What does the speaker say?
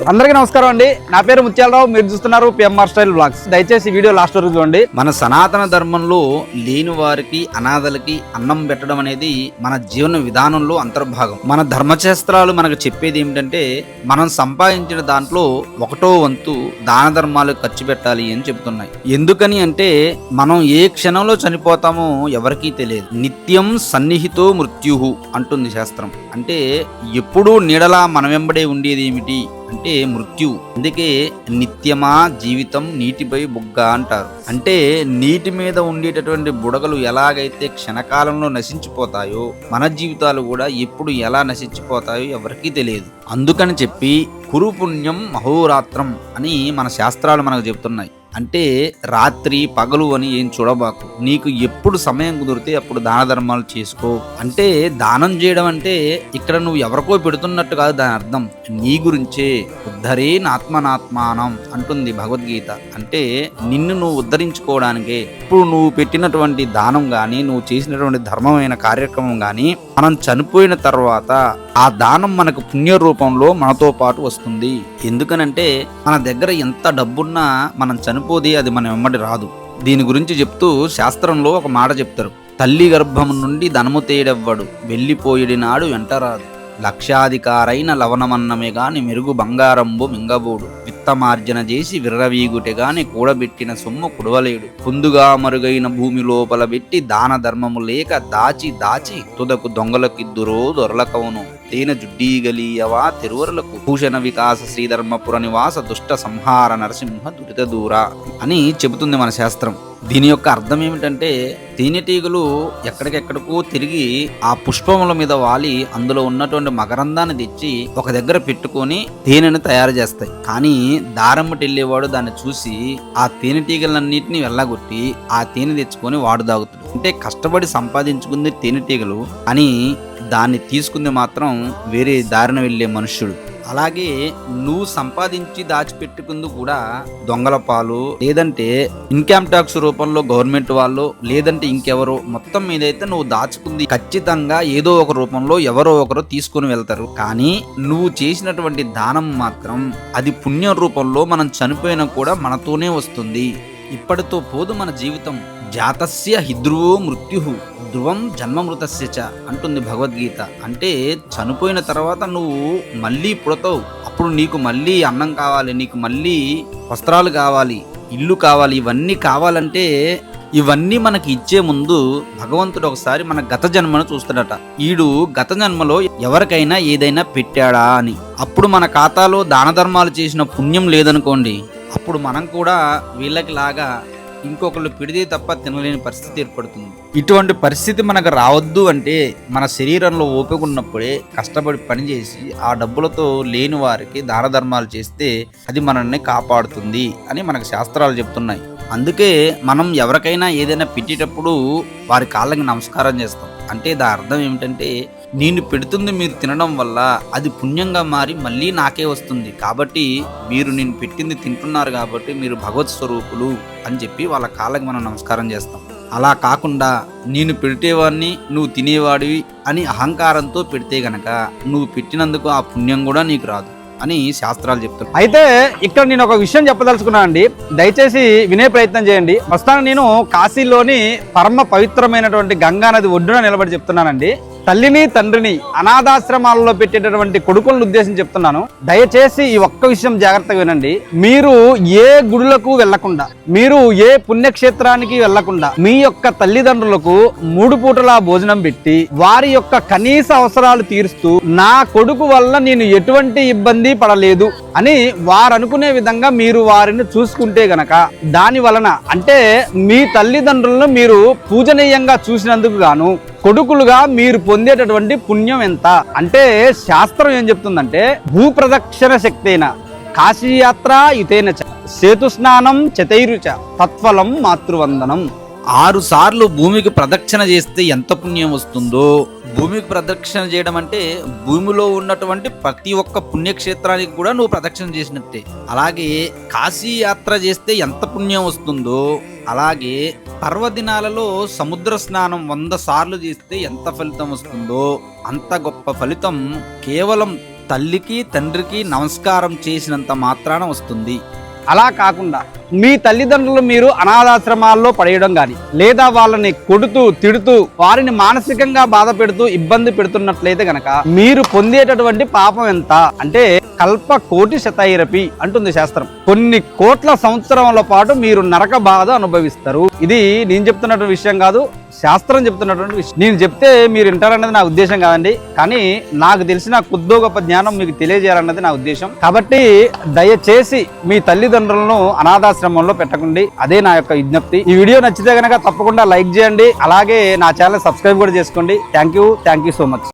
అందరికీ నమస్కారం అండి. నా పేరు ముత్యాలరావు. మీరు చూస్తున్నారు పిఎంఆర్ స్టైల్ వ్లాగ్స్. దయచేసి వీడియో లాస్ట్ వరకు చూడండి. మన సనాతన ధర్మంలో లేని వారికి, అనాథలకి అన్నం పెట్టడం అనేది మన జీవన విధానంలో అంతర్భాగం. మన ధర్మశాస్త్రాలు మనకు చెప్పేది ఏమిటంటే, మనం సంపాదించిన దాంట్లో 1/4 వంతు దాన ధర్మాలకు ఖర్చు పెట్టాలి అని చెబుతున్నాయి. ఎందుకని అంటే, మనం ఏ క్షణంలో చనిపోతామో ఎవరికీ తెలియదు. నిత్యం సన్నిహితో మృత్యుహు అంటుంది శాస్త్రం. అంటే ఎప్పుడూ నీడలా మన వెంబడే ఉండేది ఏమిటి అంటే మృత్యు. అందుకే నిత్యమా జీవితం నీటిపై బుగ్గ అంటారు. అంటే నీటి మీద ఉండేటటువంటి బుడగలు ఎలాగైతే క్షణకాలంలో నశించిపోతాయో, మన జీవితాలు కూడా ఎప్పుడు ఎలా నశించిపోతాయో ఎవరికీ తెలియదు. అందుకని చెప్పి కురు పుణ్యం అహోరాత్రం అని మన శాస్త్రాలు మనకు చెబుతున్నాయి. అంటే రాత్రి పగలు అని ఏం చూడబాకు, నీకు ఎప్పుడు సమయం కుదిరితే అప్పుడు దాన ధర్మాలు చేసుకో. అంటే దానం చేయడం అంటే ఇక్కడ నువ్వు ఎవరికో పెడుతున్నట్టు కాదు దాని అర్థం, నీ గురించే. ఉద్ధరేనాత్మనాత్మానం అంటుంది భగవద్గీత. అంటే నిన్ను నువ్వు ఉద్ధరించుకోవడానికే. ఇప్పుడు నువ్వు పెట్టినటువంటి దానం గాని, నువ్వు చేసినటువంటి ధర్మమైన కార్యక్రమం గాని, మనం చనిపోయిన తర్వాత ఆ దానం మనకు పుణ్య రూపంలో మనతో పాటు వస్తుంది. ఎందుకనంటే మన దగ్గర ఎంత డబ్బున్నా మనం చనిపోతే అది మన వెంబడి రాదు. దీని గురించి చెప్తూ శాస్త్రంలో ఒక మాట చెప్తారు. తల్లి గర్భం నుండి ధనము తేడెవ్వడు, వెళ్ళిపోయిడి నాడు వెంటరాదు. లక్షాధికారైన లవణమన్నమే గాని మెరుగు బంగారంబు మింగబోడు. విత్తమార్జన చేసి విర్రవీగుటె గాని కూడబెట్టిన సొమ్ము కుడవలేడు. పొందుగా మరుగైన భూమి లోపల పెట్టి దాన ధర్మము లేక దాచి దాచి తుదకు దొంగలకిద్దురో దొరలకవును. తేన జుడ్డీగలీయవా తిరువరులకు భూషణ వికాస శ్రీధర్మపుర నివాస దుష్ట సంహార నరసింహ దురిత దూర అని చెబుతుంది మన శాస్త్రం. దీని యొక్క అర్థం ఏమిటంటే, తేనెటీగలు ఎక్కడికెక్కడికో తిరిగి ఆ పుష్పముల మీద వాలి అందులో ఉన్నటువంటి మకరందాన్ని తెచ్చి ఒక దగ్గర పెట్టుకొని తేనెను తయారు చేస్తాయి. కానీ దారమ్మటి వెళ్ళేవాడు దాన్ని చూసి ఆ తేనెటీగలన్నింటినీ వెళ్ళగొట్టి ఆ తేనె తెచ్చుకొని వాడు తాగుతాడు. అంటే కష్టపడి సంపాదించుకుంది తేనెటీగలు అని దాన్ని తీసుకుంది మాత్రం వేరే దారిన వెళ్ళే మనుష్యుడు. అలాగే నువ్వు సంపాదించి దాచిపెట్టుకుంది కూడా దొంగల పాలు, లేదంటే ఇన్కమ్ ట్యాక్స్ రూపంలో గవర్నమెంట్ వాళ్ళు, లేదంటే ఇంకెవరో, మొత్తం మీదైతే నువ్వు దాచుకుంది ఖచ్చితంగా ఏదో ఒక రూపంలో ఎవరో ఒకరు తీసుకుని వెళ్తారు. కానీ నువ్వు చేసినటువంటి దానం మాత్రం అది పుణ్య రూపంలో మనం చనిపోయినా కూడా మనతోనే వస్తుంది. ఇప్పటితో పోదు మన జీవితం. జాతస్య హిధ్రువో మృత్యు ధ్రువం జన్మమృతస్య చ అంటుంది భగవద్గీత. అంటే చనిపోయిన తర్వాత నువ్వు మళ్ళీ పుడతావు. అప్పుడు నీకు మళ్ళీ అన్నం కావాలి, నీకు మళ్ళీ వస్త్రాలు కావాలి, ఇల్లు కావాలి. ఇవన్నీ కావాలంటే ఇవన్నీ మనకి ఇచ్చే ముందు భగవంతుడు ఒకసారి మన గత జన్మను చూస్తాడట. ఈడు గత జన్మలో ఎవరికైనా ఏదైనా పెట్టాడా అని. అప్పుడు మన ఖాతాలో దాన ధర్మాలు చేసిన పుణ్యం లేదనుకోండి, అప్పుడు మనం కూడా వీళ్ళకి లాగా ఇంకొకళ్ళు పిడితే తప్ప తినలేని పరిస్థితి ఏర్పడుతుంది. ఇటువంటి పరిస్థితి మనకు రావద్దు అంటే మన శరీరంలో ఓపిక ఉన్నప్పుడే కష్టపడి పనిచేసి ఆ డబ్బులతో లేని వారికి దాన ధర్మాలు చేస్తే అది మనల్ని కాపాడుతుంది అని మనకు శాస్త్రాలు చెప్తున్నాయి. అందుకే మనం ఎవరికైనా ఏదైనా పెట్టేటప్పుడు వారి కాళ్ళకి నమస్కారం చేస్తాం. అంటే దాని అర్థం ఏమిటంటే, నేను పెడుతుంది మీరు తినడం వల్ల అది పుణ్యంగా మారి మళ్ళీ నాకే వస్తుంది. కాబట్టి మీరు నేను పెట్టింది తింటున్నారు కాబట్టి మీరు భగవత్ స్వరూపులు అని చెప్పి వాళ్ళ కాళ్ళకి మనం నమస్కారం చేస్తాం. అలా కాకుండా నేను పెట్టేవాడిని నువ్వు తినేవాడివి అని అహంకారంతో పెడితే గనక నువ్వు పెట్టినందుకు ఆ పుణ్యం కూడా నీకు రాదు అని శాస్త్రాలు చెప్తారు. అయితే ఇక్కడ నేను ఒక విషయం చెప్పదలుచుకున్నాను అండి. దయచేసి వినే ప్రయత్నం చేయండి. ప్రస్తుతానికి నేను కాశీలోని పరమ పవిత్రమైనటువంటి గంగా నది ఒడ్డున నిలబడి చెప్తున్నానండి. తల్లిని తండ్రిని అనాథాశ్రమాలలో పెట్టేటటువంటి కొడుకులను ఉద్దేశించి చెప్తున్నాను. దయచేసి ఈ ఒక్క విషయం జాగ్రత్తగా వినండి. మీరు ఏ గుడులకు వెళ్లకుండా, మీరు ఏ పుణ్యక్షేత్రానికి వెళ్లకుండా మీ యొక్క తల్లిదండ్రులకు 3 పూటలా భోజనం పెట్టి వారి యొక్క కనీస అవసరాలు తీరుస్తూ, నా కొడుకు వల్ల నేను ఎటువంటి ఇబ్బంది పడలేదు అని వారు అనుకునే విధంగా మీరు వారిని చూసుకుంటే గనక, దాని వలన అంటే మీ తల్లిదండ్రులను మీరు పూజనీయంగా చూసినందుకు గాను కొడుకులుగా మీరు పొందేటటువంటి పుణ్యం ఎంత అంటే, శాస్త్రం ఏం చెప్తుందంటే, భూప్రదక్షిణ శక్తేన కాశీయాత్ర యుతేన చ సేతు స్నానం చతైరుచ తత్ఫలం మాతృవందనం. 6 సార్లు భూమికి ప్రదక్షిణ చేస్తే ఎంత పుణ్యం వస్తుందో, భూమికి ప్రదక్షిణ చేయడం అంటే భూమిలో ఉన్నటువంటి ప్రతి ఒక్క పుణ్యక్షేత్రానికి కూడా నువ్వు ప్రదక్షిణ చేసినట్టే. అలాగే కాశీ యాత్ర చేస్తే ఎంత పుణ్యం వస్తుందో, అలాగే పర్వదినాలలో సముద్ర స్నానం 100 సార్లు చేస్తే ఎంత ఫలితం వస్తుందో అంత గొప్ప ఫలితం కేవలం తల్లికి తండ్రికి నమస్కారం చేసినంత మాత్రాన వస్తుంది. అలా కాకుండా మీ తల్లిదండ్రులు మీరు అనాథాశ్రమాల్లో పడేయడం కానీ, లేదా వాళ్ళని కొడుతూ తిడుతూ వారిని మానసికంగా బాధ పెడుతూ ఇబ్బంది పెడుతున్నట్లయితే గనక మీరు పొందేటటువంటి పాపం ఎంత అంటే కల్ప కోటి శతైరపి అంటుంది శాస్త్రం. కొన్ని కోట్ల సంవత్సరముల పాటు మీరు నరక బాధ అనుభవిస్తారు. ఇది నేను చెప్తున్నటువంటి విషయం కాదు, శాస్త్రం చెప్తున్నటువంటి విషయం. నేను చెప్తే మీరు వింటారన్నది నా ఉద్దేశం కాదండి, కానీ నాకు తెలిసిన కొద్దో గొప్ప జ్ఞానం మీకు తెలియజేయాలన్నది నా ఉద్దేశం. కాబట్టి దయచేసి మీ తల్లిదండ్రులను అనాథాశ్రమంలో పెట్టకండి, అదే నా యొక్క విజ్ఞప్తి. ఈ వీడియో నచ్చితే గనక తప్పకుండా లైక్ చేయండి, అలాగే నా ఛానల్ సబ్స్క్రైబ్ కూడా చేసుకోండి. Thank you so much.